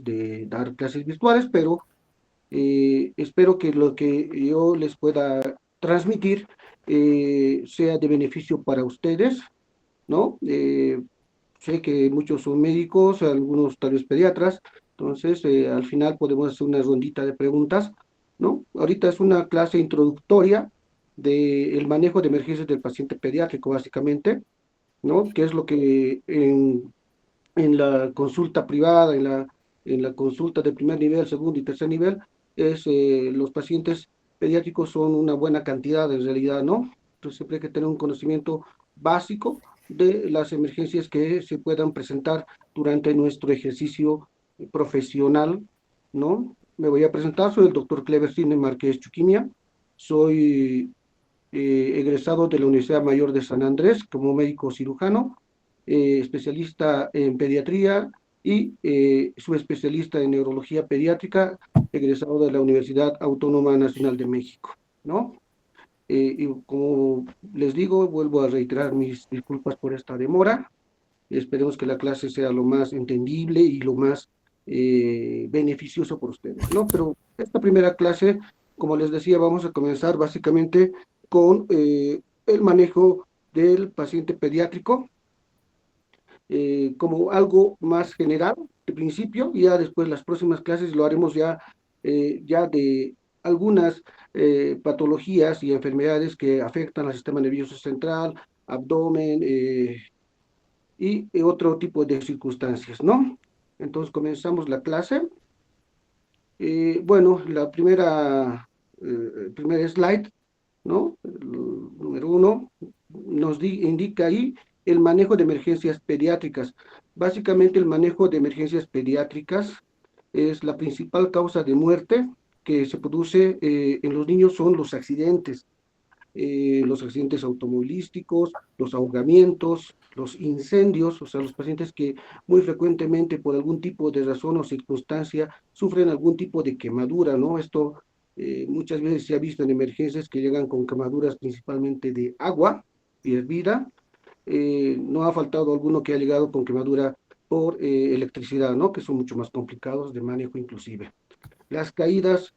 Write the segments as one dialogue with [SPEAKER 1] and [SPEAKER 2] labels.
[SPEAKER 1] de dar clases virtuales, pero espero que lo que yo les pueda transmitir sea de beneficio para ustedes, ¿no? Sé que muchos son médicos, algunos tal vez pediatras, entonces al final podemos hacer una rondita de preguntas, ¿no? Ahorita es una clase introductoria del manejo de emergencias del paciente pediátrico, básicamente, ¿no? Que es lo que en la consulta privada, en la consulta de primer nivel, segundo y tercer nivel, los pacientes pediátricos son una buena cantidad en realidad, ¿no? Entonces siempre hay que tener un conocimiento básico de las emergencias que se puedan presentar durante nuestro ejercicio profesional, ¿no? Me voy a presentar, soy el doctor Clever Cine Márquez Chuquimia, soy egresado de la Universidad Mayor de San Andrés como médico cirujano, especialista en pediatría y subespecialista en neurología pediátrica, egresado de la Universidad Autónoma Nacional de México, ¿no? Y como les digo, vuelvo a reiterar mis disculpas por esta demora. Esperemos que la clase sea lo más entendible y lo más beneficioso por ustedes, ¿no? Pero esta primera clase, como les decía, vamos a comenzar básicamente con el manejo del paciente pediátrico como algo más general de principio, y ya después las próximas clases lo haremos ya de algunas patologías y enfermedades que afectan al sistema nervioso central, abdomen, y otro tipo de circunstancias, ¿no? Entonces comenzamos la clase. Bueno, el primer slide, ¿no? El número uno indica ahí el manejo de emergencias pediátricas. Básicamente el manejo de emergencias pediátricas es la principal causa de muerte que se produce en los niños son los accidentes automovilísticos, los ahogamientos, los incendios, o sea, los pacientes que muy frecuentemente por algún tipo de razón o circunstancia sufren algún tipo de quemadura, ¿no? Esto muchas veces se ha visto en emergencias que llegan con quemaduras principalmente de agua y hervida. No ha faltado alguno que ha llegado con quemadura por electricidad, ¿no? Que son mucho más complicados de manejo inclusive. Las caídas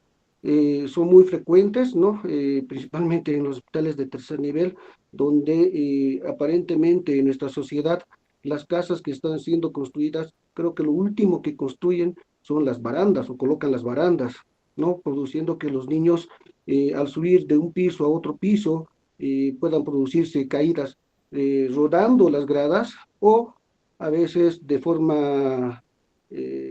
[SPEAKER 1] son muy frecuentes, ¿no? Principalmente en los hospitales de tercer nivel, donde aparentemente en nuestra sociedad las casas que están siendo construidas, creo que lo último que construyen son las barandas o colocan las barandas, ¿no? Produciendo que los niños al subir de un piso a otro piso puedan producirse caídas rodando las gradas o a veces de forma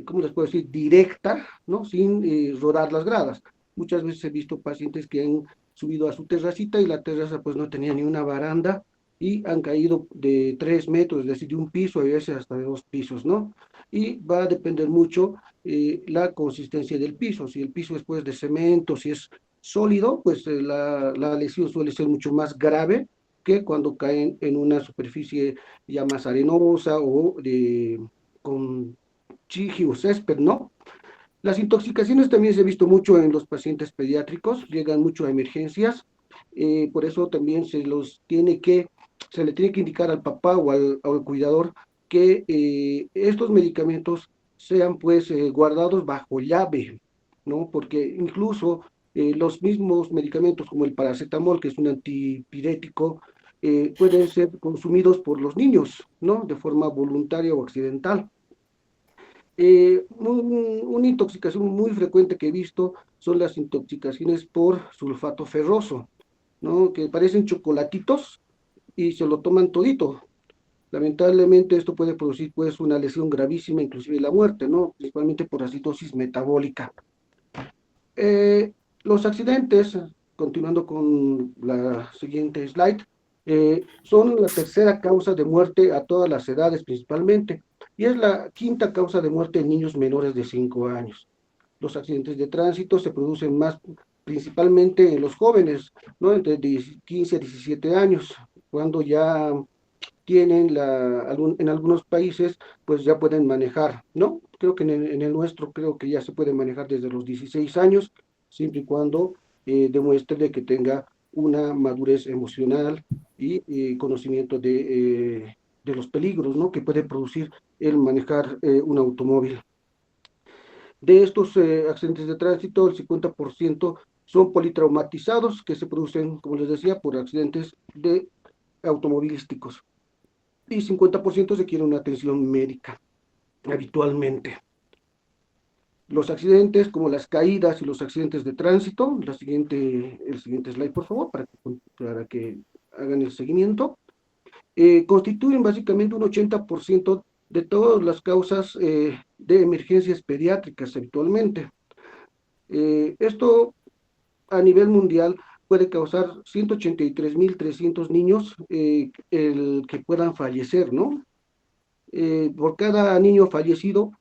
[SPEAKER 1] ¿cómo les puedo decir?, directa, ¿no? Sin rodar las gradas. Muchas veces he visto pacientes que han subido a su terracita y la terraza pues no tenía ni una baranda y han caído de 3 metros, es decir, de un piso, a veces hasta de 2 pisos, ¿no? Y va a depender mucho la consistencia del piso. Si el piso es pues de cemento, si es sólido, pues la lesión suele ser mucho más grave que cuando caen en una superficie ya más arenosa o con chigi o césped, ¿no? Las intoxicaciones también se ha visto mucho en los pacientes pediátricos, llegan mucho a emergencias, por eso también se le tiene que indicar al papá o al cuidador que estos medicamentos sean pues guardados bajo llave, ¿no? Porque incluso los mismos medicamentos como el paracetamol, que es un antipirético, pueden ser consumidos por los niños, ¿no? De forma voluntaria o accidental. Una intoxicación muy frecuente que he visto son las intoxicaciones por sulfato ferroso, ¿no? Que parecen chocolatitos y se lo toman todito. Lamentablemente esto puede producir pues una lesión gravísima, inclusive la muerte, ¿no? Principalmente por acidosis metabólica. Eh, los accidentes, continuando con la siguiente slide, son la tercera causa de muerte a todas las edades principalmente, y es la quinta causa de muerte en niños menores de 5 años. Los accidentes de tránsito se producen más principalmente en los jóvenes, ¿no? Entre 15 a 17 años, cuando ya en algunos países, pues ya pueden manejar, ¿no? Creo que en el nuestro, creo que ya se puede manejar desde los 16 años, siempre y cuando demuestre de que tenga una madurez emocional y conocimiento de los peligros, ¿no? Que puede producir el manejar un automóvil. De estos accidentes de tránsito, el 50% son politraumatizados que se producen, como les decía, por accidentes automovilísticos. Y 50% requieren una atención médica habitualmente. Los accidentes, como las caídas y los accidentes de tránsito, el siguiente slide, por favor, para que hagan el seguimiento, constituyen básicamente un 80% de todas las causas de emergencias pediátricas habitualmente. Esto a nivel mundial puede causar 183.300 niños que puedan fallecer, ¿no? Por cada niño fallecido,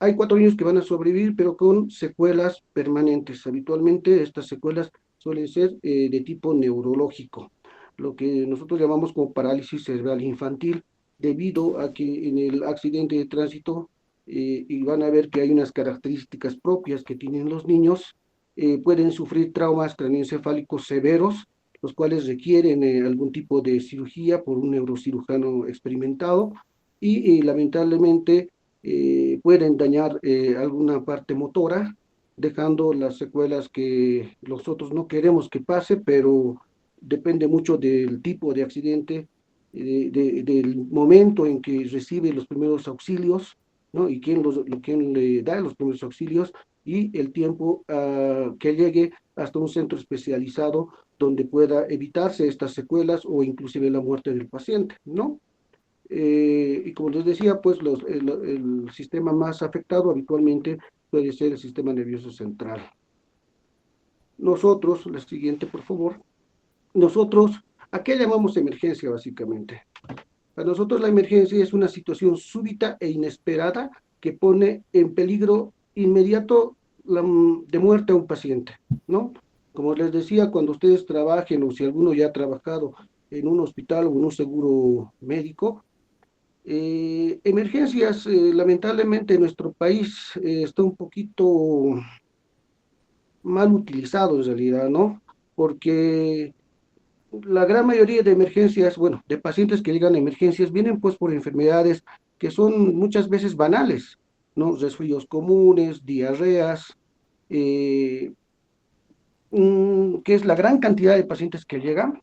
[SPEAKER 1] hay 4 niños que van a sobrevivir, pero con secuelas permanentes. Habitualmente estas secuelas suelen ser de tipo neurológico, lo que nosotros llamamos como parálisis cerebral infantil, debido a que en el accidente de tránsito, y van a ver que hay unas características propias que tienen los niños, pueden sufrir traumas craneoencefálicos severos, los cuales requieren algún tipo de cirugía por un neurocirujano experimentado, y lamentablemente pueden dañar alguna parte motora, dejando las secuelas que nosotros no queremos que pase, pero depende mucho del tipo de accidente, del momento en que recibe los primeros auxilios, ¿no? Y quién le da los primeros auxilios y el tiempo que llegue hasta un centro especializado donde pueda evitarse estas secuelas o inclusive la muerte del paciente, ¿no? Y como les decía, pues el sistema más afectado habitualmente puede ser el sistema nervioso central. Nosotros, la siguiente por favor, nosotros, ¿a qué llamamos emergencia básicamente? Para nosotros la emergencia es una situación súbita e inesperada que pone en peligro inmediato de muerte a un paciente, ¿no? Como les decía, cuando ustedes trabajen o si alguno ya ha trabajado en un hospital o en un seguro médico, emergencias, lamentablemente en nuestro país está un poquito mal utilizado en realidad, ¿no? Porque la gran mayoría de emergencias, bueno, de pacientes que llegan a emergencias, vienen pues por enfermedades que son muchas veces banales, ¿no? Resfríos comunes, diarreas, eh, que es la gran cantidad de pacientes que llegan.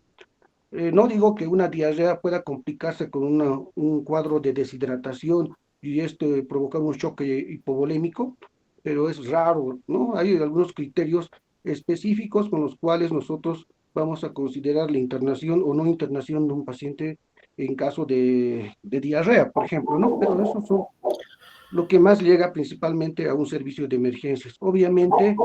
[SPEAKER 1] No digo que una diarrea pueda complicarse con un cuadro de deshidratación y esto provocar un choque hipovolémico, pero es raro, ¿no? Hay algunos criterios específicos con los cuales nosotros vamos a considerar la internación o no internación de un paciente en caso de diarrea, por ejemplo, ¿no? Pero eso son lo que más llega principalmente a un servicio de emergencias. Obviamente,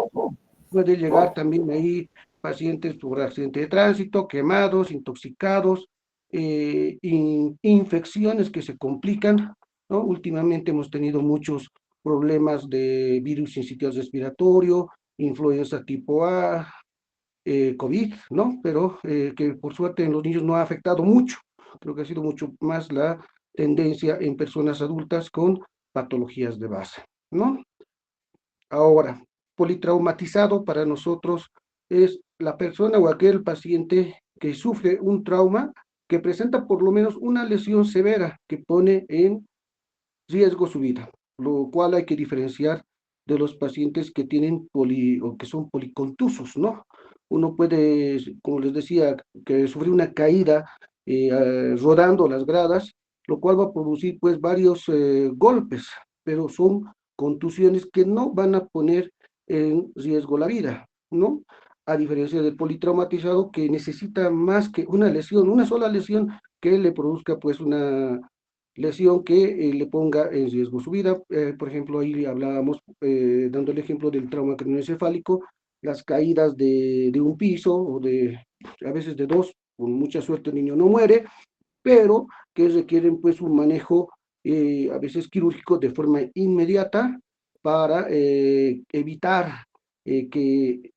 [SPEAKER 1] puede llegar también ahí pacientes por accidente de tránsito, quemados, intoxicados, infecciones que se complican, ¿no? Últimamente hemos tenido muchos problemas de virus sincitial respiratorio, influenza tipo A, COVID, ¿no? Pero que por suerte en los niños no ha afectado mucho. Creo que ha sido mucho más la tendencia en personas adultas con patologías de base, ¿no? Ahora, politraumatizado para nosotros es la persona o aquel paciente que sufre un trauma que presenta por lo menos una lesión severa que pone en riesgo su vida, lo cual hay que diferenciar de los pacientes que tienen o que son policontusos, ¿no? Uno puede, como les decía, que sufrir una caída rodando las gradas, lo cual va a producir pues varios golpes, pero son contusiones que no van a poner en riesgo la vida, ¿no? A diferencia del politraumatizado que necesita más que una lesión, una sola lesión que le produzca pues una lesión que le ponga en riesgo su vida. Por ejemplo, ahí hablábamos, dando el ejemplo del trauma craneoencefálico, las caídas de un piso o a veces de dos, con mucha suerte el niño no muere, pero que requieren pues un manejo a veces quirúrgico de forma inmediata para evitar que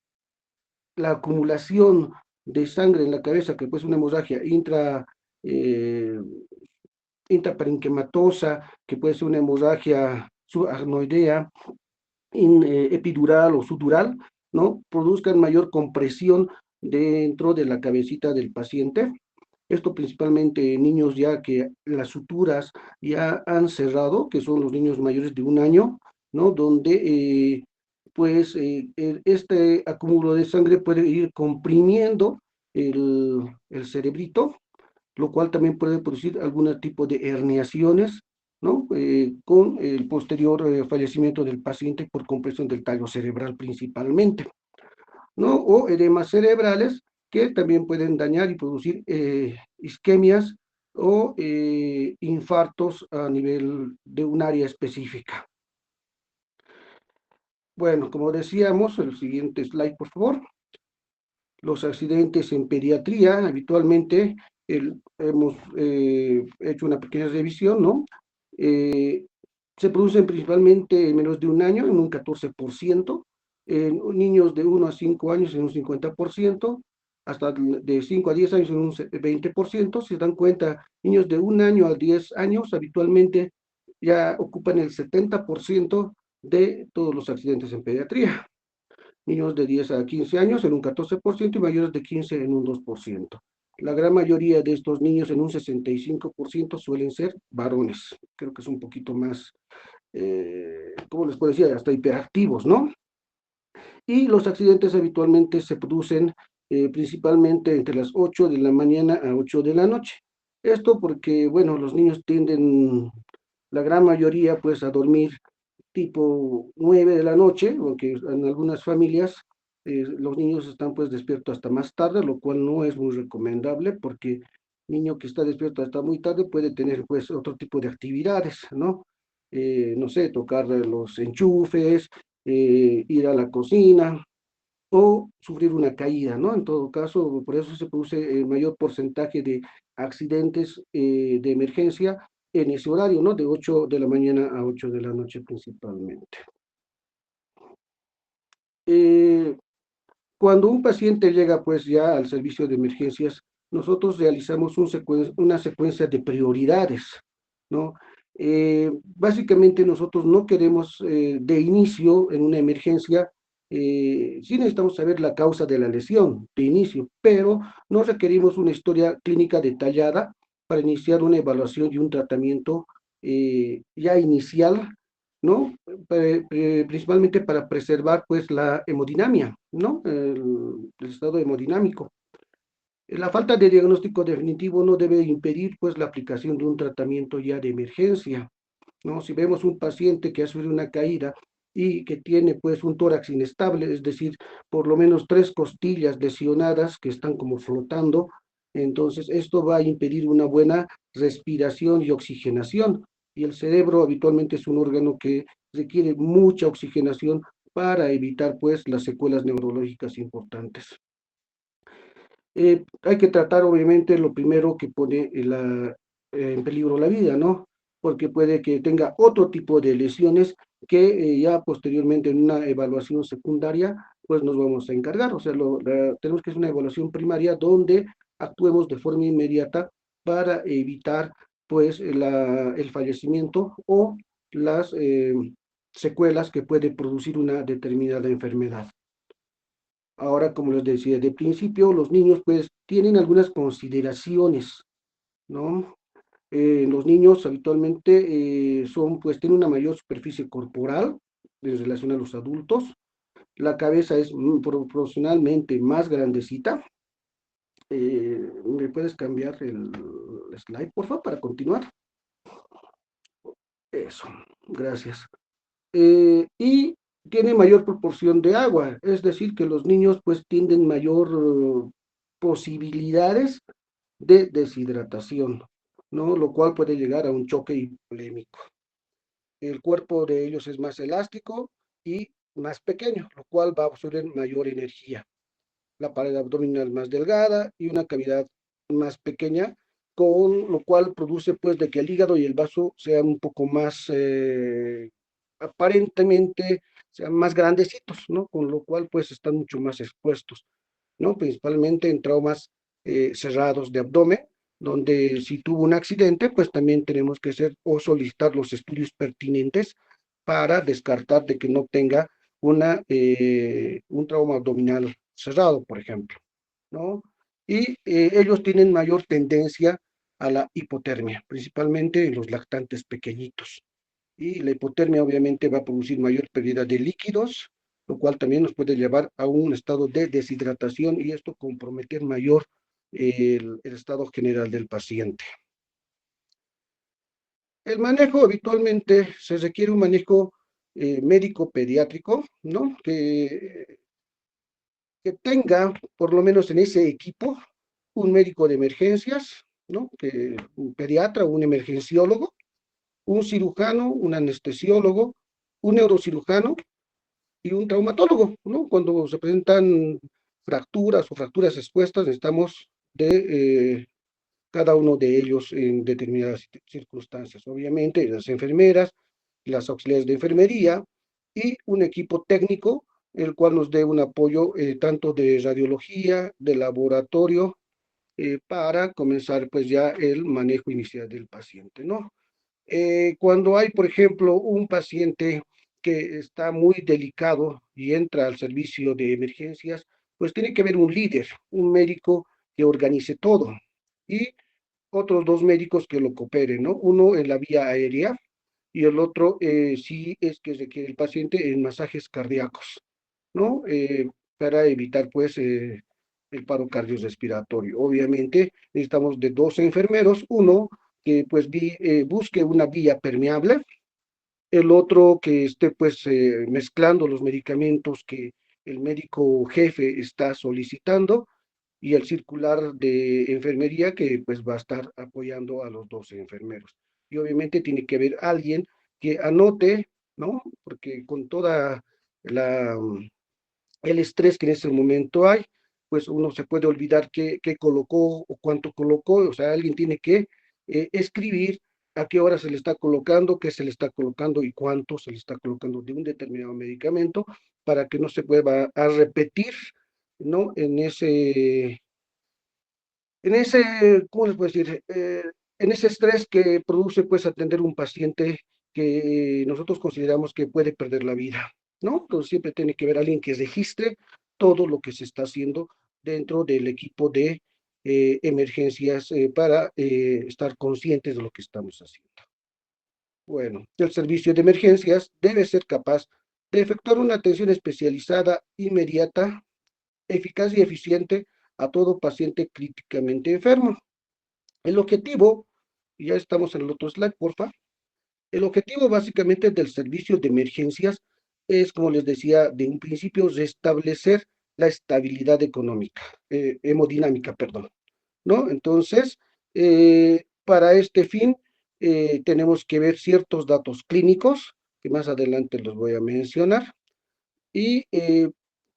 [SPEAKER 1] la acumulación de sangre en la cabeza, que pues una hemorragia eh, intraparenquimatosa, que puede ser una hemorragia subaracnoidea, epidural o sudural, ¿no? Produzcan mayor compresión dentro de la cabecita del paciente. Esto principalmente en niños ya que las suturas ya han cerrado, que son los niños mayores de 1 año, ¿no? Donde este acúmulo de sangre puede ir comprimiendo el cerebrito, lo cual también puede producir algún tipo de herniaciones, ¿no? Con el posterior fallecimiento del paciente por compresión del tallo cerebral principalmente, ¿no? O edemas cerebrales que también pueden dañar y producir isquemias o infartos a nivel de un área específica. Bueno, como decíamos, el siguiente slide, por favor. Los accidentes en pediatría, habitualmente hemos hecho una pequeña revisión, ¿no? Eh, Se producen principalmente en menos de un año, en un 14%, en niños de 1 a 5 años en un 50%, hasta de 5 a 10 años en un 20%. Si se dan cuenta, niños de 1 año a 10 años habitualmente ya ocupan el 70% de todos los accidentes en pediatría. Niños de 10 a 15 años en un 14% y mayores de 15 en un 2%. La gran mayoría de estos niños, en un 65%, suelen ser varones. Creo que es un poquito más, ¿cómo les puedo decir? Hasta hiperactivos, ¿no? Y los accidentes habitualmente se producen principalmente entre las 8 de la mañana a 8 de la noche. Esto porque, bueno, los niños tienden, la gran mayoría, pues, a dormir tipo 9 de la noche, aunque en algunas familias los niños están pues despiertos hasta más tarde, lo cual no es muy recomendable porque niño que está despierto hasta muy tarde puede tener pues otro tipo de actividades, ¿no? No sé, tocar los enchufes, ir a la cocina o sufrir una caída, ¿no? En todo caso, por eso se produce el mayor porcentaje de accidentes de emergencia en ese horario, ¿no? De 8 de la mañana a 8 de la noche principalmente. Eh, Cuando un paciente llega pues ya al servicio de emergencias, nosotros realizamos una secuencia de prioridades, ¿no? Básicamente nosotros no queremos de inicio en una emergencia, sí necesitamos saber la causa de la lesión de inicio, pero no requerimos una historia clínica detallada para iniciar una evaluación y un tratamiento ya inicial, ¿no? Principalmente para preservar pues la hemodinamia, ¿no? El estado hemodinámico. La falta de diagnóstico definitivo no debe impedir pues la aplicación de un tratamiento ya de emergencia, ¿no? Si vemos un paciente que ha sufrido una caída y que tiene pues un tórax inestable, es decir, por lo menos 3 costillas lesionadas que están como flotando, entonces esto va a impedir una buena respiración y oxigenación. Y el cerebro habitualmente es un órgano que requiere mucha oxigenación para evitar pues las secuelas neurológicas importantes. Hay que tratar obviamente lo primero que pone en peligro la vida, ¿no? Porque puede que tenga otro tipo de lesiones que ya posteriormente en una evaluación secundaria, pues nos vamos a encargar. O sea, tenemos que hacer una evaluación primaria donde actuemos de forma inmediata para evitar pues el fallecimiento o las secuelas que puede producir una determinada enfermedad. Ahora, como les decía, de principio los niños pues tienen algunas consideraciones, ¿no? Los niños habitualmente pues tienen una mayor superficie corporal en relación a los adultos. La cabeza es proporcionalmente más grandecita. ¿Me puedes cambiar el slide, por favor, para continuar? Eso, gracias. Y tiene mayor proporción de agua, es decir, que los niños pues tienen mayor posibilidades de deshidratación, ¿no? Lo cual puede llegar a un choque hipovolémico. El cuerpo de ellos es más elástico y más pequeño, lo cual va a absorber mayor energía. La pared abdominal más delgada y una cavidad más pequeña, con lo cual produce pues de que el hígado y el vaso sean un poco más, aparentemente, sean más grandecitos, ¿no? Con lo cual pues están mucho más expuestos, ¿no? Principalmente en traumas cerrados de abdomen, donde si tuvo un accidente, pues también tenemos que hacer o solicitar los estudios pertinentes para descartar de que no tenga un trauma abdominal cerrado, por ejemplo, ¿no? Y ellos tienen mayor tendencia a la hipotermia, principalmente en los lactantes pequeñitos, y la hipotermia obviamente va a producir mayor pérdida de líquidos, lo cual también nos puede llevar a un estado de deshidratación y esto comprometer mayor el estado general del paciente. El manejo habitualmente se requiere un manejo médico pediátrico, ¿no? Que tenga, por lo menos en ese equipo, un médico de emergencias, ¿no? Un pediatra, un emergenciólogo, un cirujano, un anestesiólogo, un neurocirujano y un traumatólogo, ¿no? Cuando se presentan fracturas o fracturas expuestas, necesitamos de cada uno de ellos en determinadas circunstancias. Obviamente, las enfermeras, las auxiliares de enfermería y un equipo técnico, el cual nos dé un apoyo tanto de radiología, de laboratorio, para comenzar pues ya el manejo inicial del paciente, ¿no? Cuando hay, por ejemplo, un paciente que está muy delicado y entra al servicio de emergencias, pues tiene que haber un líder, un médico que organice todo y otros dos médicos que lo cooperen, ¿no? Uno en la vía aérea y el otro sí es que requiere el paciente en masajes cardíacos, ¿no? Para evitar pues el paro cardiorrespiratorio. Obviamente necesitamos de dos enfermeros, uno que pues busque una vía permeable, el otro que esté pues mezclando los medicamentos que el médico jefe está solicitando y el circular de enfermería que pues va a estar apoyando a los dos enfermeros. Y obviamente tiene que haber alguien que anote, ¿no? Porque con toda la el estrés que en ese momento hay, pues uno se puede olvidar qué colocó o cuánto colocó, o sea, alguien tiene que escribir a qué hora se le está colocando, qué se le está colocando y cuánto se le está colocando de un determinado medicamento para que no se vuelva a repetir, ¿no? ¿Cómo les puedo decir? En ese estrés que produce, pues, atender un paciente que nosotros consideramos que puede perder la vida, ¿no? Entonces siempre tiene que haber alguien que registre todo lo que se está haciendo dentro del equipo de emergencias para estar conscientes de lo que estamos haciendo. Bueno, el servicio de emergencias debe ser capaz de efectuar una atención especializada, inmediata, eficaz y eficiente a todo paciente críticamente enfermo. El objetivo, y ya estamos en el otro slide, porfa. El objetivo básicamente del servicio de emergencias es, como les decía, de un principio restablecer la estabilidad económica, hemodinámica, perdón, ¿no? Entonces, para este fin, tenemos que ver ciertos datos clínicos, que más adelante los voy a mencionar, y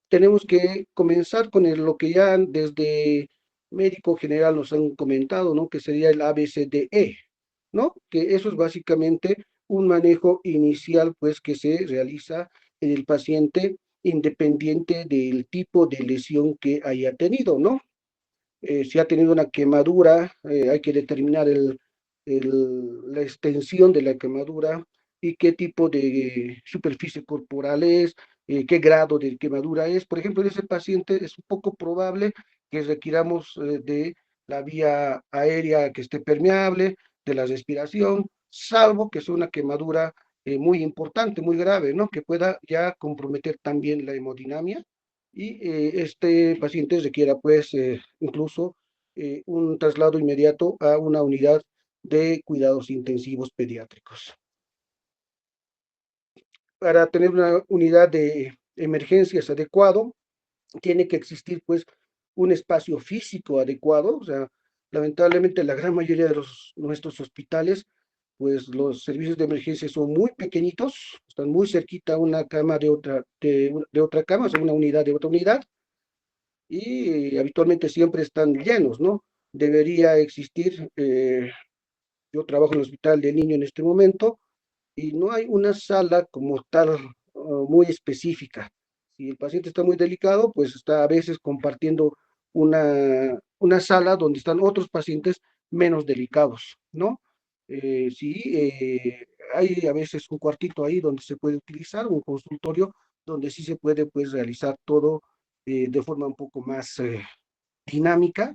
[SPEAKER 1] tenemos que comenzar con lo que ya desde médico general nos han comentado, ¿no? Que sería el ABCDE, ¿no? Que eso es básicamente un manejo inicial, pues, que se realiza en el paciente independiente del tipo de lesión que haya tenido, ¿no? Si ha tenido una quemadura, hay que determinar la extensión de la quemadura y qué tipo de superficie corporal es, qué grado de quemadura es. Por ejemplo, en ese paciente es un poco probable que requiramos de la vía aérea que esté permeable, de la respiración, salvo que sea una quemadura muy importante, muy grave, ¿no? Que pueda ya comprometer también la hemodinamia y este paciente requiera pues incluso un traslado inmediato a una unidad de cuidados intensivos pediátricos. Para tener una unidad de emergencias adecuado, tiene que existir pues un espacio físico adecuado, o sea, lamentablemente la gran mayoría de nuestros hospitales, pues los servicios de emergencia son muy pequeñitos, están muy cerquita una cama de otra cama, o sea, una unidad de otra unidad, y habitualmente siempre están llenos, ¿no? Debería existir, yo trabajo en el hospital de niño en este momento, y no hay una sala como tal muy específica. Si el paciente está muy delicado, pues está a veces compartiendo una sala donde están otros pacientes menos delicados, ¿no? Sí, hay a veces un cuartito ahí donde se puede utilizar, un consultorio donde sí se puede pues realizar todo de forma un poco más dinámica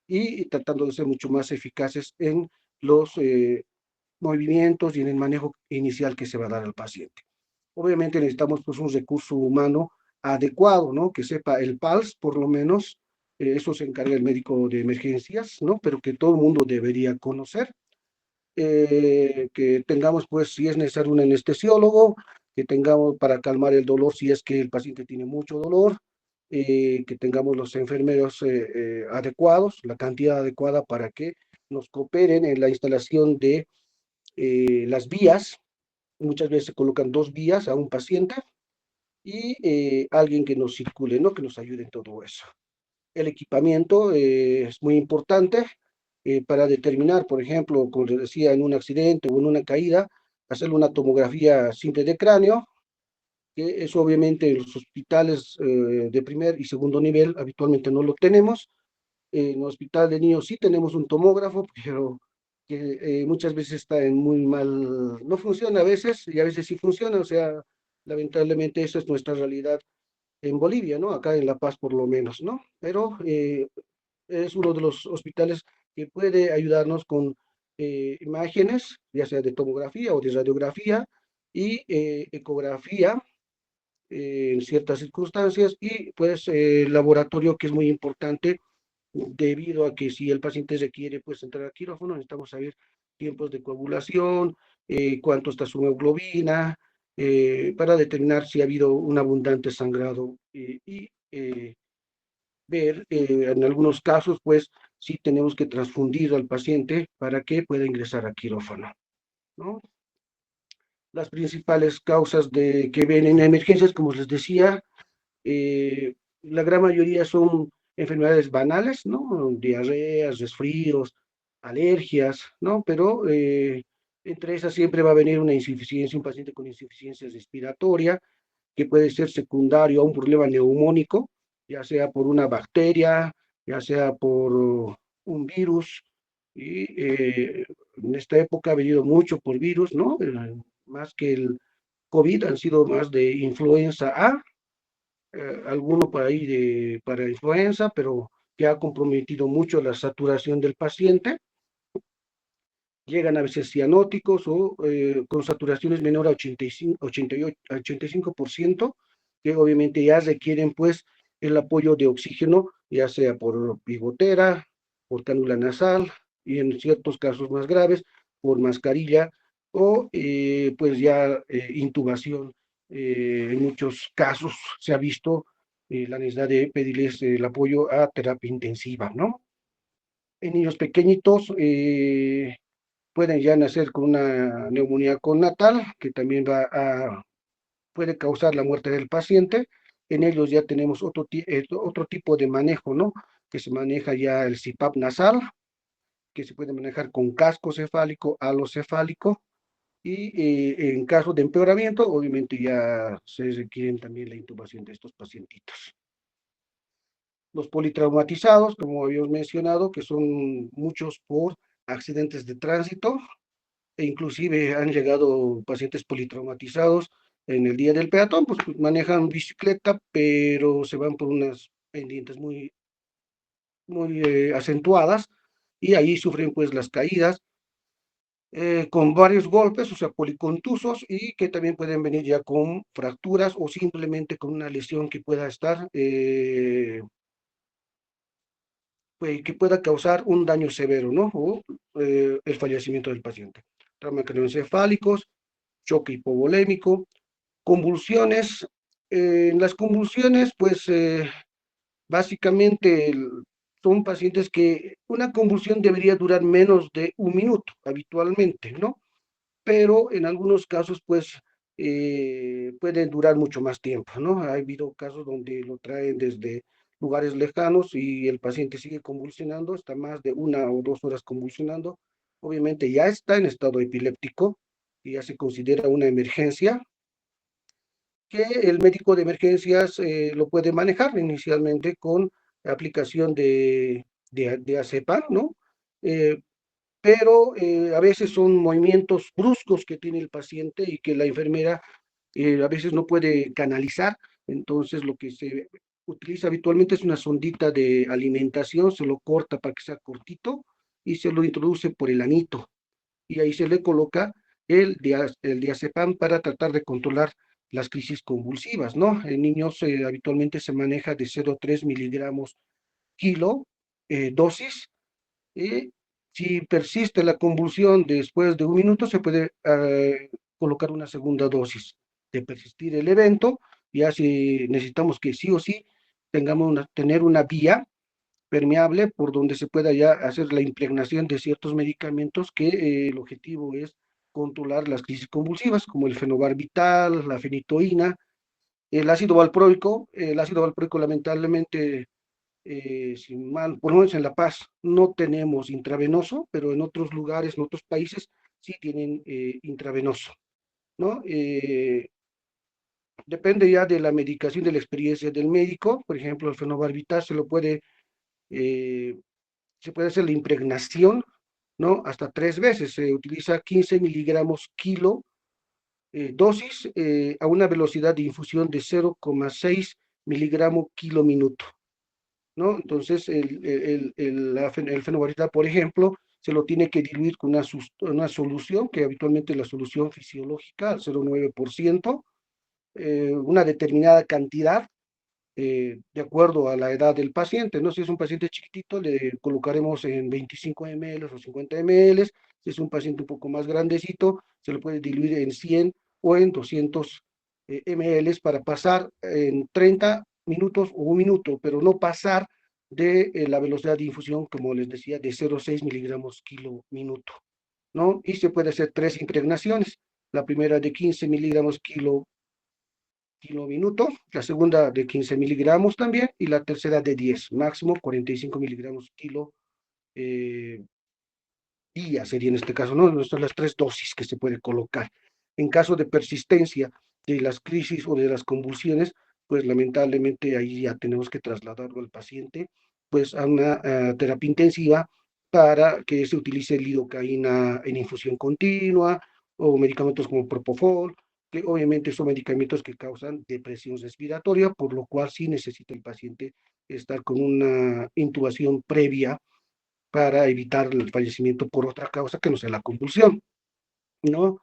[SPEAKER 1] y tratando de ser mucho más eficaces en los movimientos y en el manejo inicial que se va a dar al paciente. Obviamente necesitamos pues un recurso humano adecuado, ¿no? Que sepa el PALS, por lo menos, eso se encarga el médico de emergencias, ¿no? Pero que todo el mundo debería conocer. Que tengamos, pues, si es necesario, un anestesiólogo, que tengamos para calmar el dolor si es que el paciente tiene mucho dolor, que tengamos los enfermeros adecuados, la cantidad adecuada para que nos cooperen en la instalación de las vías. Muchas veces se colocan dos vías a un paciente y alguien que nos circule, ¿no? Que nos ayude en todo eso. El equipamiento es muy importante para determinar, por ejemplo, como les decía, en un accidente o en una caída, hacer una tomografía simple de cráneo, que eso obviamente en los hospitales de primer y segundo nivel habitualmente no lo tenemos. En el hospital de niños sí tenemos un tomógrafo, pero que muchas veces está en muy mal, no funciona a veces y a veces sí funciona, o sea, lamentablemente esa es nuestra realidad en Bolivia, ¿no? Acá en La Paz por lo menos, ¿no? Pero es uno de los hospitales que puede ayudarnos con imágenes, ya sea de tomografía o de radiografía y ecografía en ciertas circunstancias y pues laboratorio que es muy importante debido a que si el paciente requiere pues entrar al quirófano, necesitamos saber tiempos de coagulación, cuánto está su hemoglobina, para determinar si ha habido un abundante sangrado y ver en algunos casos pues si tenemos que transfundir al paciente para que pueda ingresar a quirófano, ¿no? Las principales causas de que ven en emergencias, como les decía, la gran mayoría son enfermedades banales, ¿no? Diarreas, resfríos, alergias, ¿no? Pero entre esas siempre va a venir una insuficiencia, un paciente con insuficiencia respiratoria, que puede ser secundario a un problema neumónico, ya sea por una bacteria, ya sea por un virus, y en esta época ha venido mucho por virus, ¿no? Más que el COVID han sido más de influenza A, alguno por ahí para influenza, pero que ha comprometido mucho la saturación del paciente. Llegan a veces cianóticos o con saturaciones menor a 85, 88, 85%, que obviamente ya requieren pues el apoyo de oxígeno, ya sea por bigotera, por cánula nasal y en ciertos casos más graves por mascarilla o pues ya intubación. En muchos casos se ha visto la necesidad de pedirles el apoyo a terapia intensiva, ¿no? En niños pequeñitos pueden ya nacer con una neumonía connatal, que también puede causar la muerte del paciente. En ellos ya tenemos otro tipo de manejo, ¿no? Que se maneja ya el CPAP nasal, que se puede manejar con casco cefálico, halo cefálico, y en caso de empeoramiento, obviamente ya se requieren también la intubación de estos pacientitos. Los politraumatizados, como habíamos mencionado, que son muchos por accidentes de tránsito, e inclusive han llegado pacientes politraumatizados en el día del peatón, pues manejan bicicleta, pero se van por unas pendientes muy acentuadas y ahí sufren pues las caídas con varios golpes, o sea, policontusos y que también pueden venir ya con fracturas o simplemente con una lesión que pueda estar, pues, que pueda causar un daño severo, ¿no? O el fallecimiento del paciente. Trauma craneoencefálicos, choque hipovolémico, convulsiones. En las convulsiones, pues básicamente son pacientes que una convulsión debería durar menos de un minuto habitualmente, ¿no? Pero en algunos casos, pues pueden durar mucho más tiempo, ¿no? Ha habido casos donde lo traen desde lugares lejanos y el paciente sigue convulsionando, está más de 1 o 2 horas convulsionando. Obviamente ya está en estado epiléptico y ya se considera una emergencia que el médico de emergencias lo puede manejar inicialmente con aplicación de azepam, ¿no? Eh, pero a veces son movimientos bruscos que tiene el paciente y que la enfermera a veces no puede canalizar, entonces lo que se utiliza habitualmente es una sondita de alimentación, se lo corta para que sea cortito y se lo introduce por el anito y ahí se le coloca el diazepam para tratar de controlar las crisis convulsivas, ¿no? En niños habitualmente se maneja de 0,3 miligramos kilo dosis, y si persiste la convulsión después de un minuto, se puede colocar una segunda dosis. De persistir el evento, ya si necesitamos que sí o sí tener una vía permeable por donde se pueda ya hacer la impregnación de ciertos medicamentos que el objetivo es controlar las crisis convulsivas, como el fenobarbital, la fenitoína, el ácido valproico lamentablemente, sin mal, por lo menos en La Paz no tenemos intravenoso, pero en otros lugares, en otros países, sí tienen intravenoso, ¿no? Depende ya de la medicación, de la experiencia del médico. Por ejemplo, el fenobarbital eh, se puede hacer la impregnación, ¿no? Hasta 3 veces. Se utiliza 15 miligramos kilo dosis a una velocidad de infusión de 0,6 miligramos kilo minuto, ¿no? Entonces, el fenobarbital, por ejemplo, se lo tiene que diluir con una solución, que habitualmente es la solución fisiológica, al 0,9%, una determinada cantidad, de acuerdo a la edad del paciente, ¿no? Si es un paciente chiquitito, le colocaremos en 25 ml o 50 ml. Si es un paciente un poco más grandecito, se lo puede diluir en 100 o en 200 ml para pasar en 30 minutos o un minuto, pero no pasar de la velocidad de infusión, como les decía, de 0,6 miligramos kilo minuto, ¿no? Y se puede hacer 3 impregnaciones. La primera de 15 miligramos kilo minuto, la segunda de 15 miligramos también, y la tercera de 10, máximo 45 miligramos kilo eh, día sería en este caso, ¿no? Son las 3 dosis que se puede colocar. En caso de persistencia de las crisis o de las convulsiones, pues lamentablemente ahí ya tenemos que trasladarlo al paciente pues a una terapia intensiva para que se utilice lidocaína en infusión continua o medicamentos como propofol, que obviamente son medicamentos que causan depresión respiratoria, por lo cual sí necesita el paciente estar con una intubación previa para evitar el fallecimiento por otra causa que no sea la convulsión, ¿no?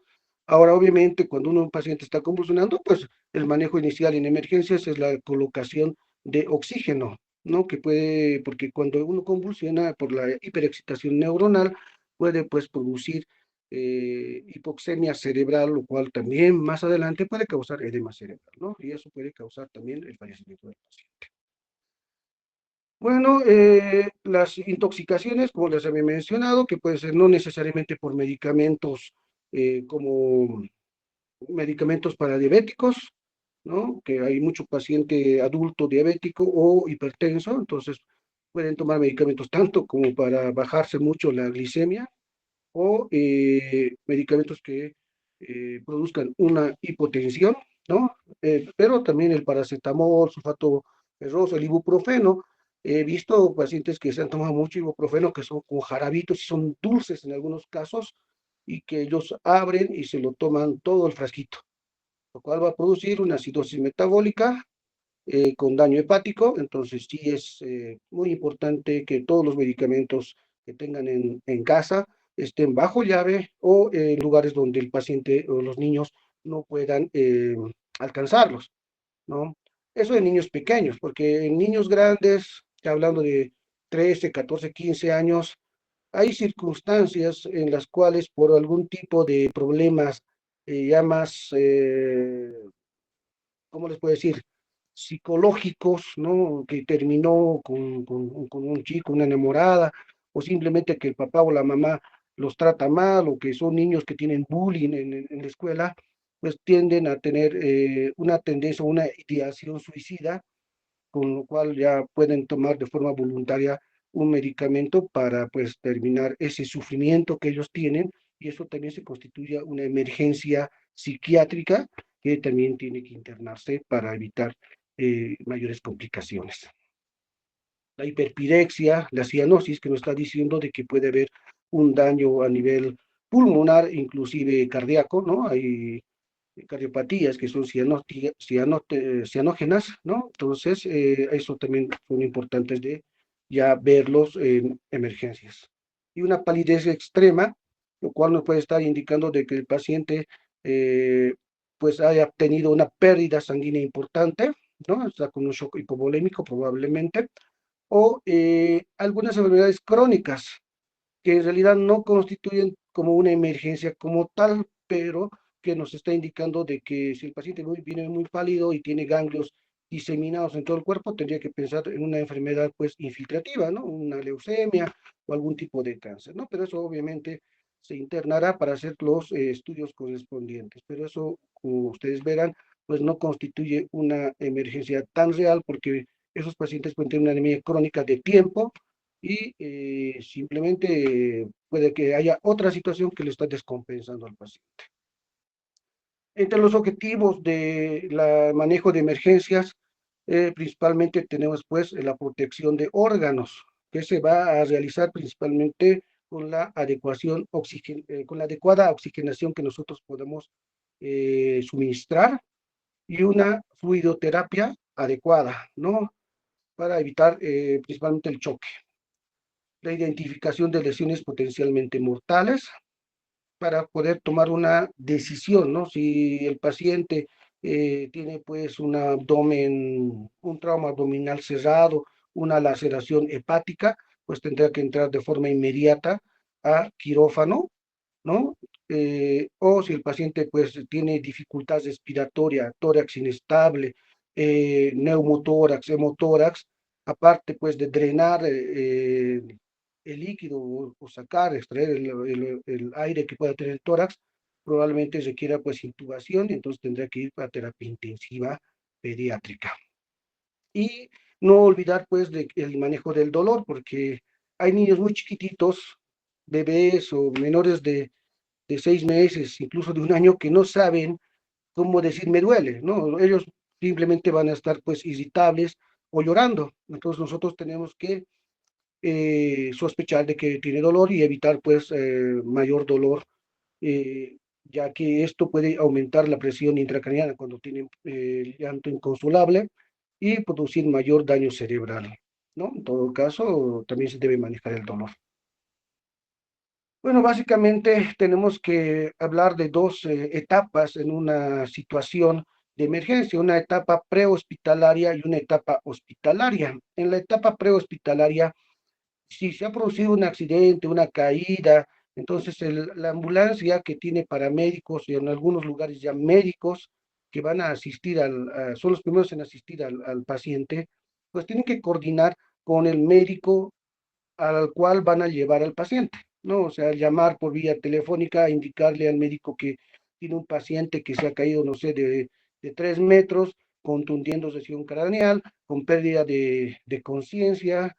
[SPEAKER 1] Ahora, obviamente, cuando un paciente está convulsionando, pues el manejo inicial en emergencias es la colocación de oxígeno, ¿no? Que puede, porque cuando uno convulsiona por la hiperexcitación neuronal, puede pues producir hipoxemia cerebral, lo cual también más adelante puede causar edema cerebral, ¿no? Y eso puede causar también el fallecimiento del paciente. Bueno, las intoxicaciones, como les había mencionado, que pueden ser no necesariamente por medicamentos como medicamentos para diabéticos, ¿no? Que hay mucho paciente adulto diabético o hipertenso, entonces pueden tomar medicamentos tanto como para bajarse mucho la glicemia o medicamentos que produzcan una hipotensión, ¿no? Pero también el paracetamol, sulfato ferroso, el ibuprofeno. He visto pacientes que se han tomado mucho ibuprofeno, que son como jarabitos y son dulces en algunos casos, y que ellos abren y se lo toman todo el frasquito, lo cual va a producir una acidosis metabólica con daño hepático. Entonces sí es muy importante que todos los medicamentos que tengan en casa estén bajo llave o en lugares donde el paciente o los niños no puedan alcanzarlos, ¿no? Eso en niños pequeños, porque en niños grandes, ya hablando de 13, 14, 15 años, hay circunstancias en las cuales por algún tipo de problemas ya más ¿cómo les puedo decir? Psicológicos, ¿no? Que terminó con un chico, una enamorada, o simplemente que el papá o la mamá los trata mal, o que son niños que tienen bullying en la escuela, pues tienden a tener una tendencia, una ideación suicida, con lo cual ya pueden tomar de forma voluntaria un medicamento para pues terminar ese sufrimiento que ellos tienen, y eso también se constituye una emergencia psiquiátrica que también tiene que internarse para evitar mayores complicaciones. La hiperpirexia, la cianosis, que nos está diciendo de que puede haber un daño a nivel pulmonar, inclusive cardíaco, ¿no? Hay cardiopatías que son cianógenas, ¿no? Entonces, eso también son importantes de ya verlos en emergencias. Y una palidez extrema, lo cual nos puede estar indicando de que el paciente pues haya tenido una pérdida sanguínea importante, ¿no? Está con un shock hipovolémico probablemente, o algunas enfermedades crónicas que en realidad no constituyen como una emergencia como tal, pero que nos está indicando de que si el paciente viene muy pálido y tiene ganglios diseminados en todo el cuerpo, tendría que pensar en una enfermedad pues infiltrativa, ¿no? Una leucemia o algún tipo de cáncer, ¿no? Pero eso obviamente se internará para hacer los estudios correspondientes, pero eso, como ustedes verán, pues no constituye una emergencia tan real porque esos pacientes pueden tener una anemia crónica de tiempo y simplemente puede que haya otra situación que le está descompensando al paciente. Entre los objetivos del manejo de emergencias, principalmente tenemos pues la protección de órganos, que se va a realizar principalmente con la con la adecuada oxigenación que nosotros podemos suministrar y una fluidoterapia adecuada, ¿no? Para evitar principalmente el choque. La identificación de lesiones potencialmente mortales para poder tomar una decisión, ¿no? Si el paciente tiene pues un trauma abdominal cerrado, una laceración hepática, pues tendrá que entrar de forma inmediata a quirófano, ¿no? O si el paciente pues tiene dificultad respiratoria, tórax inestable, neumotórax, hemotórax, aparte pues de drenar el líquido o sacar, extraer el aire que pueda tener el tórax, probablemente requiera pues intubación y entonces tendrá que ir a terapia intensiva pediátrica. Y no olvidar pues el manejo del dolor, porque hay niños muy chiquititos, bebés o menores de 6 meses, incluso de un año, que no saben cómo decir me duele, ¿no? Ellos simplemente van a estar pues irritables o llorando. Entonces nosotros tenemos que sospechar de que tiene dolor y evitar pues mayor dolor, ya que esto puede aumentar la presión intracraneana cuando tienen llanto inconsolable y producir mayor daño cerebral, ¿no? En todo caso, también se debe manejar el dolor. Bueno, básicamente tenemos que hablar de dos etapas en una situación de emergencia, una etapa prehospitalaria y una etapa hospitalaria. En la etapa prehospitalaria, si se ha producido un accidente, una caída, entonces la ambulancia que tiene paramédicos y en algunos lugares ya médicos que van a asistir son los primeros en asistir al paciente, pues tienen que coordinar con el médico al cual van a llevar al paciente, ¿no? O sea, llamar por vía telefónica, indicarle al médico que tiene un paciente que se ha caído, no sé, de 3 metros, contundiendo lesión craneal, con pérdida de conciencia,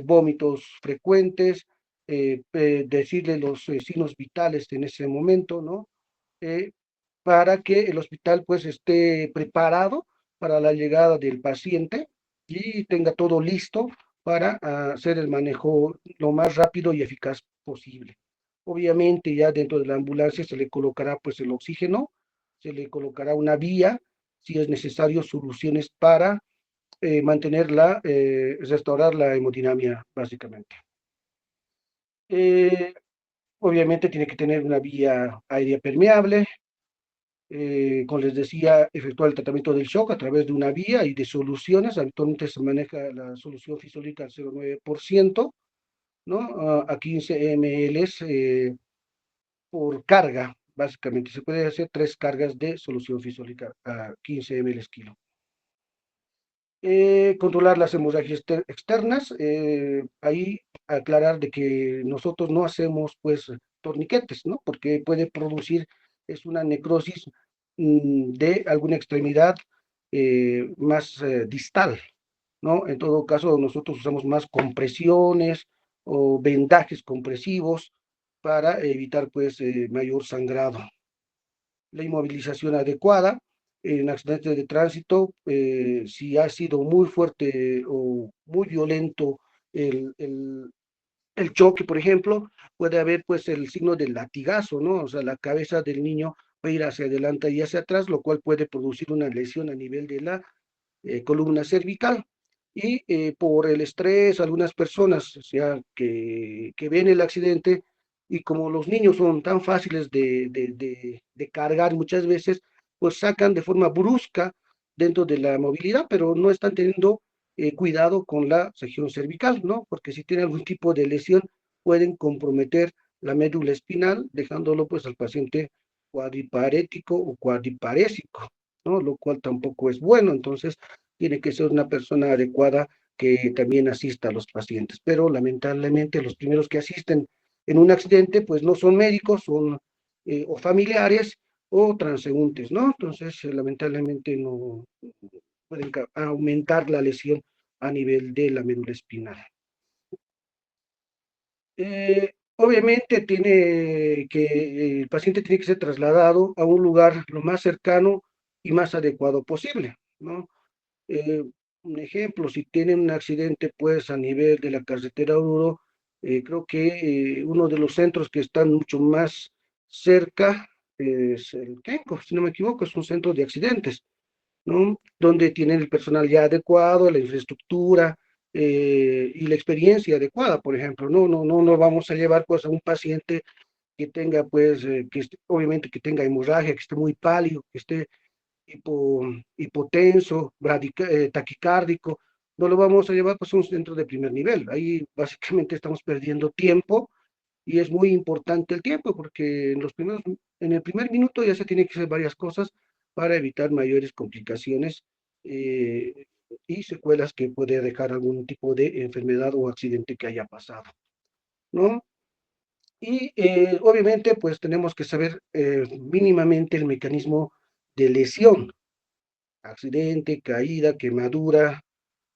[SPEAKER 1] vómitos frecuentes, decirle los signos vitales en ese momento, ¿no? Eh, para que el hospital pues esté preparado para la llegada del paciente y tenga todo listo para hacer el manejo lo más rápido y eficaz posible. Obviamente ya dentro de la ambulancia se le colocará pues el oxígeno, se le colocará una vía, si es necesario soluciones para restaurar la hemodinamia básicamente. Eh, Obviamente tiene que tener una vía aérea permeable, como les decía, efectuar el tratamiento del shock a través de una vía y de soluciones. Habitualmente se maneja la solución fisiológica al 0,9%, ¿no? A 15 ml por carga, básicamente. Se puede hacer 3 cargas de solución fisiológica a 15 ml kilo. Controlar las hemorragias externas, ahí aclarar de que nosotros no hacemos pues torniquetes, ¿no? Porque puede producir, es una necrosis de alguna extremidad más distal, ¿no? En todo caso, nosotros usamos más compresiones o vendajes compresivos para evitar pues mayor sangrado. La inmovilización adecuada en accidentes de tránsito, si ha sido muy fuerte o muy violento el, el, el choque, por ejemplo, puede haber pues el signo del latigazo, ¿no? O sea, la cabeza del niño va a ir hacia adelante y hacia atrás, lo cual puede producir una lesión a nivel de la columna cervical. Y por el estrés, algunas personas, o sea, que ven el accidente y como los niños son tan fáciles de cargar muchas veces, pues sacan de forma brusca dentro de la movilidad, pero no están teniendo cuidado con la región cervical, ¿no? Porque si tiene algún tipo de lesión, pueden comprometer la médula espinal, dejándolo pues al paciente cuadriparético o cuadriparésico, ¿no? Lo cual tampoco es bueno, entonces tiene que ser una persona adecuada que también asista a los pacientes, pero lamentablemente los primeros que asisten en un accidente pues no son médicos, son o familiares o transeúntes, ¿no? Entonces lamentablemente no pueden aumentar la lesión a nivel de la médula espinal. Obviamente el paciente tiene que ser trasladado a un lugar lo más cercano y más adecuado posible, ¿no? Eh, un ejemplo, si tienen un accidente pues a nivel de la carretera Oruro, creo que uno de los centros que están mucho más cerca es el Kenco, si no me equivoco, es un centro de accidentes, ¿no? Donde tienen el personal ya adecuado, la infraestructura y la experiencia adecuada, por ejemplo. No vamos a llevar pues a un paciente que tenga pues, obviamente que tenga hemorragia, que esté muy pálido, que esté hipo, hipotenso, taquicárdico, no lo vamos a llevar pues a un centro de primer nivel. Ahí básicamente estamos perdiendo tiempo y es muy importante el tiempo porque en el primer minuto ya se tiene que hacer varias cosas para evitar mayores complicaciones eh, y secuelas que puede dejar algún tipo de enfermedad o accidente que haya pasado, ¿no? Y obviamente pues tenemos que saber mínimamente el mecanismo de lesión, accidente, caída, quemadura,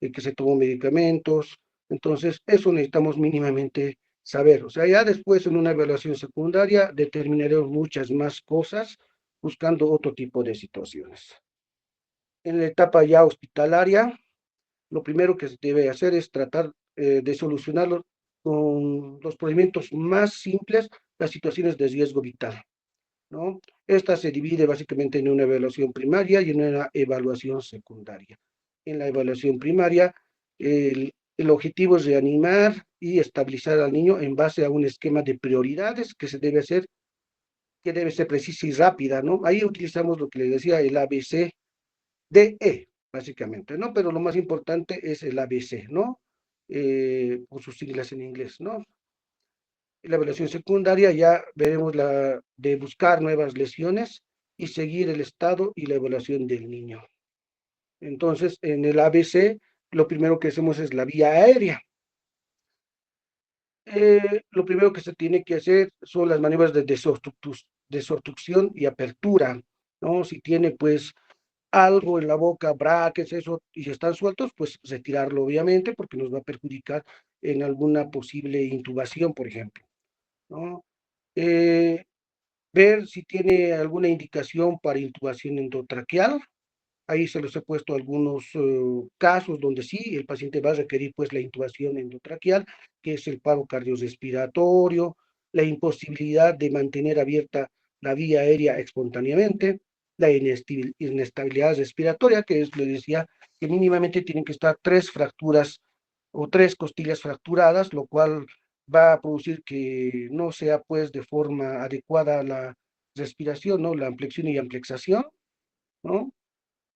[SPEAKER 1] que se tomó medicamentos. Entonces, eso necesitamos mínimamente saber. O sea, ya después en una evaluación secundaria determinaremos muchas más cosas buscando otro tipo de situaciones. En la etapa ya hospitalaria, lo primero que se debe hacer es tratar de solucionarlo con los procedimientos más simples, las situaciones de riesgo vital, ¿no? Esta se divide básicamente en una evaluación primaria y en una evaluación secundaria. En la evaluación primaria, el objetivo es reanimar y estabilizar al niño en base a un esquema de prioridades que se debe hacer, que debe ser precisa y rápida, ¿no? Ahí utilizamos lo que les decía, el ABCDE, básicamente, ¿no? Pero lo más importante es el ABC, ¿no? Por sus siglas en inglés, ¿no? La evaluación secundaria ya veremos la de buscar nuevas lesiones y seguir el estado y la evaluación del niño. Entonces, en el ABC, lo primero que hacemos es la vía aérea. Lo primero que se tiene que hacer son las maniobras de desobstrucción y apertura, ¿no? Si tiene pues algo en la boca, braques, eso, y si están sueltos, pues retirarlo obviamente porque nos va a perjudicar en alguna posible intubación, por ejemplo, ¿no? Eh, ver si tiene alguna indicación para intubación endotraqueal. Ahí se les he puesto algunos casos donde sí, el paciente va a requerir pues la intubación endotraqueal, que es el paro cardiorrespiratorio, la imposibilidad de mantener abierta la vía aérea espontáneamente, la inestabilidad respiratoria, que es, le decía, que mínimamente tienen que estar tres fracturas o tres costillas fracturadas, lo cual va a producir que no sea pues de forma adecuada la respiración, ¿no? La ampliación y amplexación, ¿no?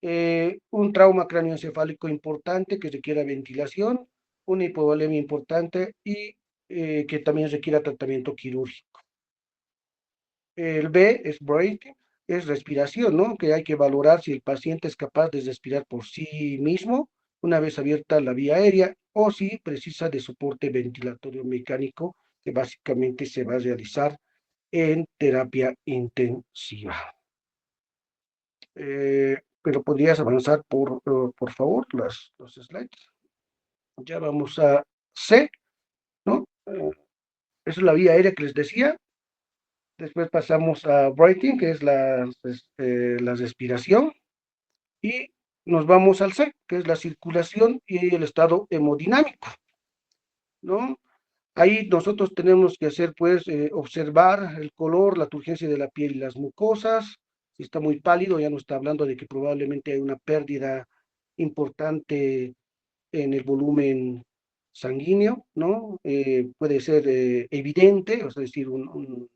[SPEAKER 1] Un trauma cráneoencefálico importante que requiera ventilación, una hipovolemia importante y que también requiera tratamiento quirúrgico. El B es breathing, es respiración, ¿no? Que hay que valorar si el paciente es capaz de respirar por sí mismo una vez abierta la vía aérea o si precisa de soporte ventilatorio mecánico que básicamente se va a realizar en terapia intensiva. Pero podrías avanzar por favor los slides. Ya vamos a C, ¿no? Esa es la vía aérea que les decía. Después pasamos a breathing, que es la respiración. Y nos vamos al C, que es la circulación y el estado hemodinámico, ¿no? Ahí nosotros tenemos que hacer, pues, observar el color, la turgencia de la piel y las mucosas. Si está muy pálido, ya nos está hablando de que probablemente hay una pérdida importante en el volumen sanguíneo, ¿no? Puede ser evidente, es decir, un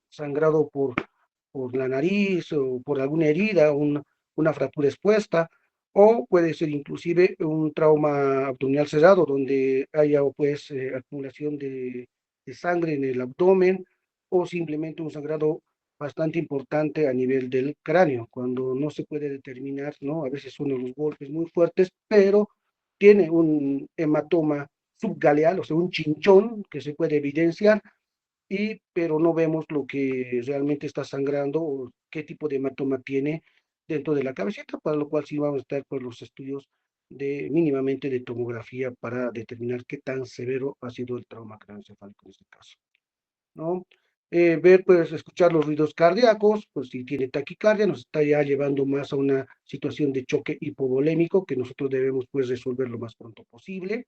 [SPEAKER 1] sangrado por la nariz o por alguna herida, una fractura expuesta, o puede ser inclusive un trauma abdominal cerrado, donde haya pues acumulación de sangre en el abdomen, o simplemente un sangrado bastante importante a nivel del cráneo, cuando no se puede determinar, ¿no? A veces son los golpes muy fuertes, pero tiene un hematoma subgaleal, o sea, un chinchón que se puede evidenciar, pero no vemos lo que realmente está sangrando o qué tipo de hematoma tiene dentro de la cabecita, para lo cual sí vamos a estar por los estudios de mínimamente de tomografía para determinar qué tan severo ha sido el trauma craneoencefálico en este caso, ¿no? Ver, pues, escuchar los ruidos cardíacos, pues si tiene taquicardia, nos está ya llevando más a una situación de choque hipovolémico que nosotros debemos, pues, resolver lo más pronto posible.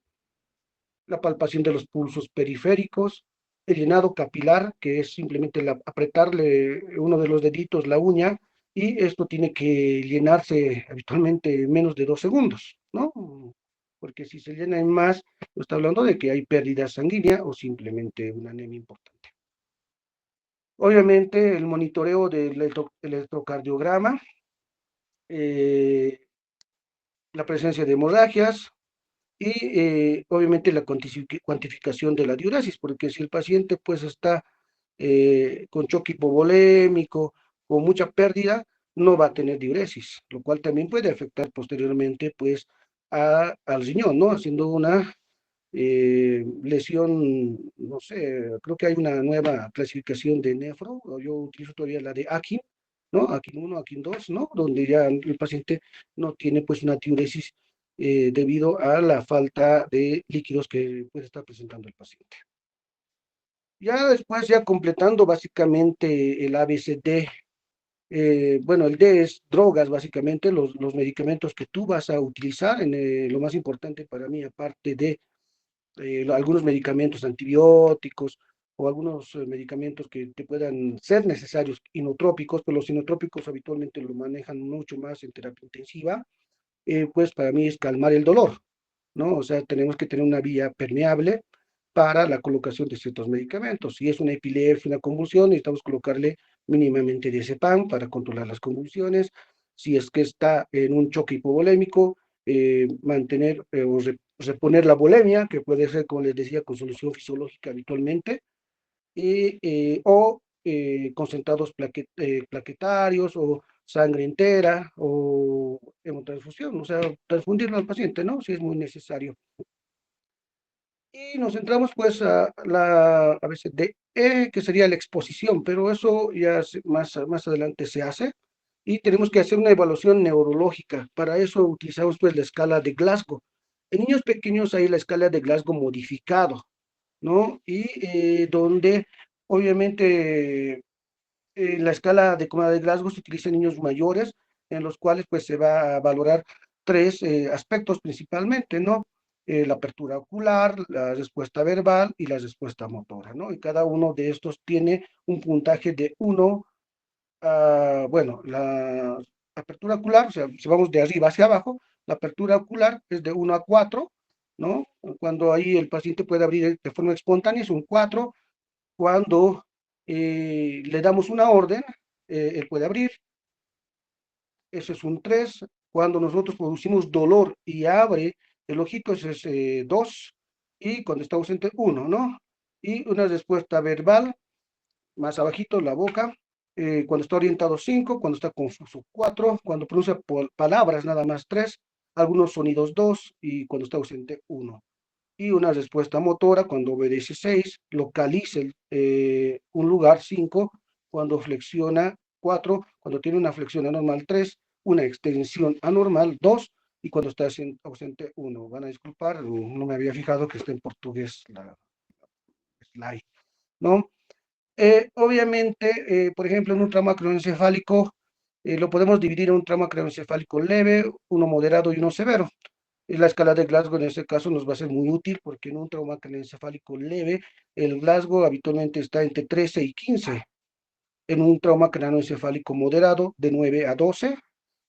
[SPEAKER 1] La palpación de los pulsos periféricos, el llenado capilar, que es simplemente apretarle uno de los deditos, la uña, y esto tiene que llenarse habitualmente en menos de 2 segundos, ¿no? Porque si se llena en más, está hablando de que hay pérdida sanguínea o simplemente una anemia importante. Obviamente, el monitoreo del electrocardiograma, eh, la presencia de hemorragias, y obviamente la cuantificación de la diuresis, porque si el paciente pues está con choque hipovolémico o mucha pérdida, no va a tener diuresis, lo cual también puede afectar posteriormente pues al riñón, ¿no? Haciendo una lesión, no sé, creo que hay una nueva clasificación de nefro, o yo utilizo todavía la de Akin, ¿no? Akin 1, Akin 2, ¿no? Donde ya el paciente no tiene pues una diuresis debido a la falta de líquidos que puede estar presentando el paciente. Ya después, ya completando básicamente el ABCD, bueno, el D es drogas, básicamente, los medicamentos que tú vas a utilizar, lo más importante para mí, aparte de algunos medicamentos antibióticos o algunos medicamentos que te puedan ser necesarios, inotrópicos, pero los inotrópicos habitualmente lo manejan mucho más en terapia intensiva, pues para mí es calmar el dolor, ¿no? O sea, tenemos que tener una vía permeable para la colocación de ciertos medicamentos. Si es una epilepsia, una convulsión, necesitamos colocarle mínimamente diazepam para controlar las convulsiones. Si es que está en un choque hipovolémico, mantener o reponer la volemia, que puede ser, como les decía, con solución fisiológica habitualmente, o concentrados plaquetarios o sangre entera o hemotransfusión, o sea, transfundirlo al paciente, ¿no? Si es muy necesario. Y nos centramos pues a veces de que sería la exposición, pero eso ya más adelante se hace y tenemos que hacer una evaluación neurológica. Para eso utilizamos pues la escala de Glasgow. En niños pequeños hay la escala de Glasgow modificado, ¿no? Y donde obviamente la escala de comodidad de Glasgow se utiliza en niños mayores, en los cuales pues se va a valorar tres aspectos principalmente, ¿no? La apertura ocular, la respuesta verbal y la respuesta motora, ¿no? Y cada uno de estos tiene un puntaje de 1 bueno, la apertura ocular, o sea, si vamos de arriba hacia abajo, la apertura ocular es de 1 a 4, ¿no? Cuando ahí el paciente puede abrir de forma espontánea es un 4, cuando le damos una orden, él puede abrir, eso es un 3. Cuando nosotros producimos dolor y abre el ojito, eso es 2. Y cuando está ausente, 1, ¿no? Y una respuesta verbal, más abajito, la boca, cuando está orientado, 5. Cuando está confuso, 4. Cuando pronuncia palabras, nada más, 3. Algunos sonidos, 2. Y cuando está ausente, 1. Y una respuesta motora cuando obedece, 6, localiza un lugar, 5, cuando flexiona, 4, cuando tiene una flexión anormal, 3, una extensión anormal, 2, y cuando está ausente, 1. Van a disculpar, no me había fijado que está en portugués la slide, ¿no? Obviamente, por ejemplo, en un trauma craneoencefálico lo podemos dividir en un trauma craneoencefálico leve, uno moderado y uno severo. Y la escala de Glasgow en este caso nos va a ser muy útil porque en un trauma craneoencefálico leve, el Glasgow habitualmente está entre 13 y 15. En un trauma craneoencefálico moderado, de 9 a 12.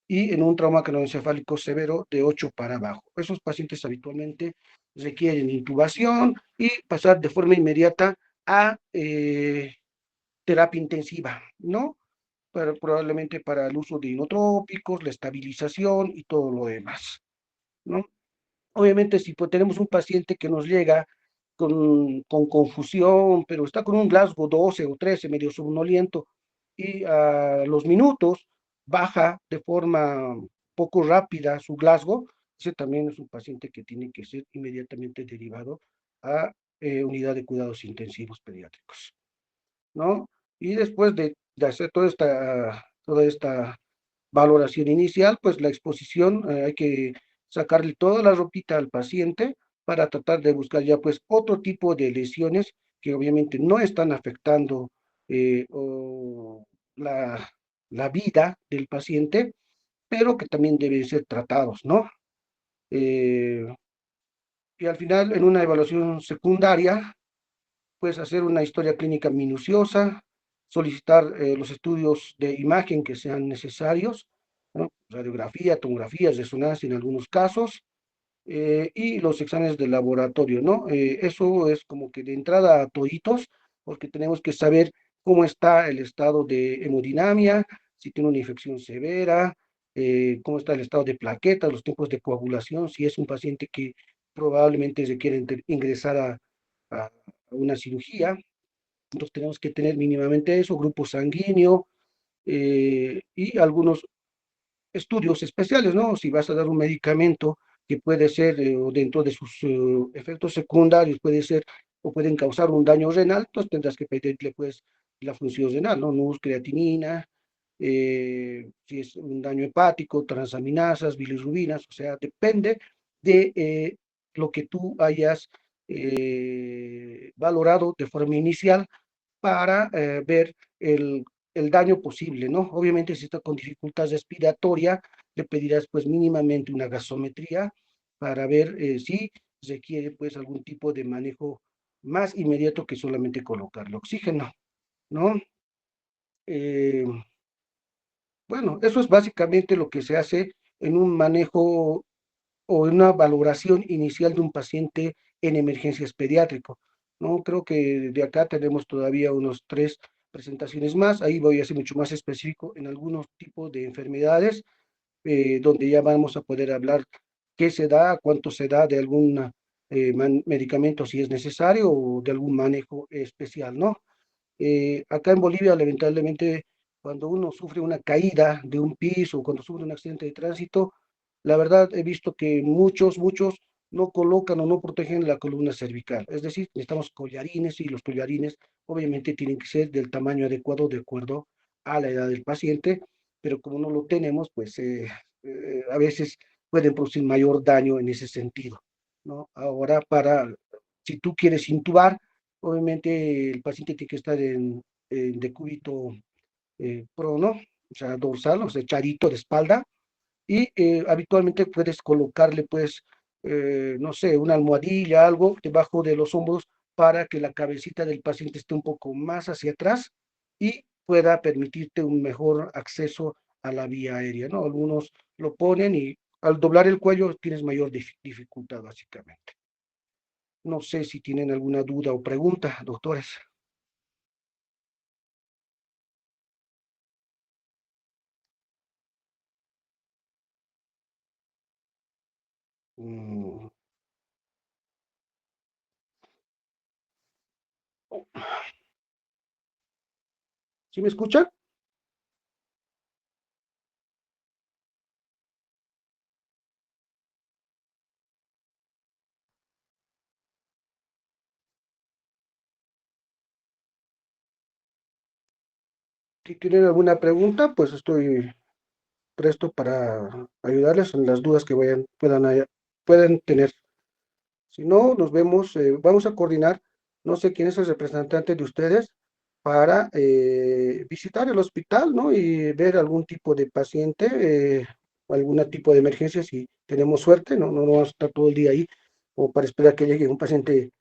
[SPEAKER 1] Y en un trauma craneoencefálico severo, de 8 para abajo. Esos pacientes habitualmente requieren intubación y pasar de forma inmediata a terapia intensiva, ¿no? Probablemente para el uso de inotrópicos, la estabilización y todo lo demás, ¿no? Obviamente, si pues, tenemos un paciente que nos llega con confusión, pero está con un Glasgow 12 o 13, medio somnoliento, y a los minutos baja de forma poco rápida su Glasgow, ese también es un paciente que tiene que ser inmediatamente derivado a unidad de cuidados intensivos pediátricos, ¿no? Y después de hacer toda esta valoración inicial, pues la exposición, hay que sacarle toda la ropita al paciente para tratar de buscar ya pues otro tipo de lesiones que obviamente no están afectando la, la vida del paciente, pero que también deben ser tratados, ¿no? Eh, y al final, en una evaluación secundaria, puedes hacer una historia clínica minuciosa, solicitar los estudios de imagen que sean necesarios, ¿no? Radiografía, tomografía, resonancia en algunos casos, y los exámenes de laboratorio, ¿no? Eso es como que de entrada a toditos, porque tenemos que saber cómo está el estado de hemodinamia, si tiene una infección severa, cómo está el estado de plaquetas, los tiempos de coagulación, si es un paciente que probablemente se quiere ingresar a una cirugía. Entonces tenemos que tener mínimamente eso, grupo sanguíneo y algunos estudios especiales, ¿no? Si vas a dar un medicamento que puede ser, o dentro de sus efectos secundarios, puede ser o pueden causar un daño renal, entonces tendrás que pedirle, pues, la función renal, ¿no? NUS, creatinina, si es un daño hepático, transaminasas, bilirrubinas, o sea, depende de lo que tú hayas valorado de forma inicial para ver el daño posible, ¿no? Obviamente, si está con dificultad respiratoria, le pedirás pues mínimamente una gasometría para ver si requiere pues algún tipo de manejo más inmediato que solamente colocarle oxígeno, ¿no? Eh, bueno, eso es básicamente lo que se hace en un manejo o en una valoración inicial de un paciente en emergencias pediátrico, ¿no? Creo que de acá tenemos todavía unos 3 presentaciones más, ahí voy a ser mucho más específico en algunos tipos de enfermedades, donde ya vamos a poder hablar qué se da, cuánto se da de algún medicamento si es necesario o de algún manejo especial, ¿no? Acá en Bolivia, lamentablemente, cuando uno sufre una caída de un piso, cuando sufre un accidente de tránsito, la verdad he visto que muchos no colocan o no protegen la columna cervical. Es decir, necesitamos collarines y los collarines obviamente tienen que ser del tamaño adecuado de acuerdo a la edad del paciente, pero como no lo tenemos, pues a veces pueden producir mayor daño en ese sentido, ¿no? Ahora, si tú quieres intubar, obviamente el paciente tiene que estar en decúbito prono, o sea, dorsal, o sea, echadito de espalda, y habitualmente puedes colocarle, pues, no sé, una almohadilla, algo debajo de los hombros para que la cabecita del paciente esté un poco más hacia atrás y pueda permitirte un mejor acceso a la vía aérea, ¿no? Algunos lo ponen y al doblar el cuello tienes mayor dificultad, básicamente. No sé si tienen alguna duda o pregunta, doctores. Mm, ¿Sí me escuchan? Si tienen alguna pregunta, pues estoy presto para ayudarles en las dudas que puedan tener. Si no, nos vemos, vamos a coordinar, no sé quién es el representante de ustedes, para visitar el hospital, ¿no? Y ver algún tipo de paciente, o algún tipo de emergencia, si tenemos suerte, ¿no? No vamos a estar todo el día ahí, o para esperar que llegue un paciente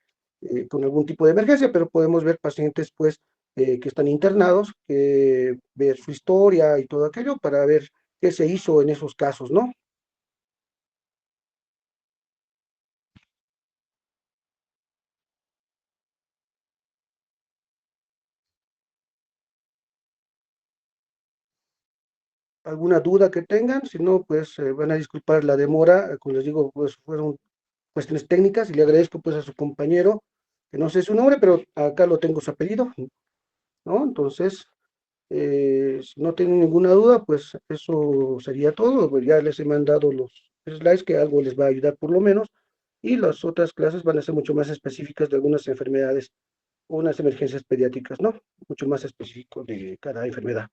[SPEAKER 1] con algún tipo de emergencia, pero podemos ver pacientes, pues, que están internados, ver su historia y todo aquello para ver qué se hizo en esos casos, ¿no? alguna duda que tengan, si no, pues van a disculpar la demora, como les digo, pues fueron cuestiones técnicas y le agradezco pues a su compañero, que no sé su nombre, pero acá lo tengo su apellido, ¿no? Entonces, si no tienen ninguna duda, pues eso sería todo. Pues ya les he mandado los slides que algo les va a ayudar por lo menos, y las otras clases van a ser mucho más específicas de algunas enfermedades, unas emergencias pediátricas, ¿no? Mucho más específico de cada enfermedad.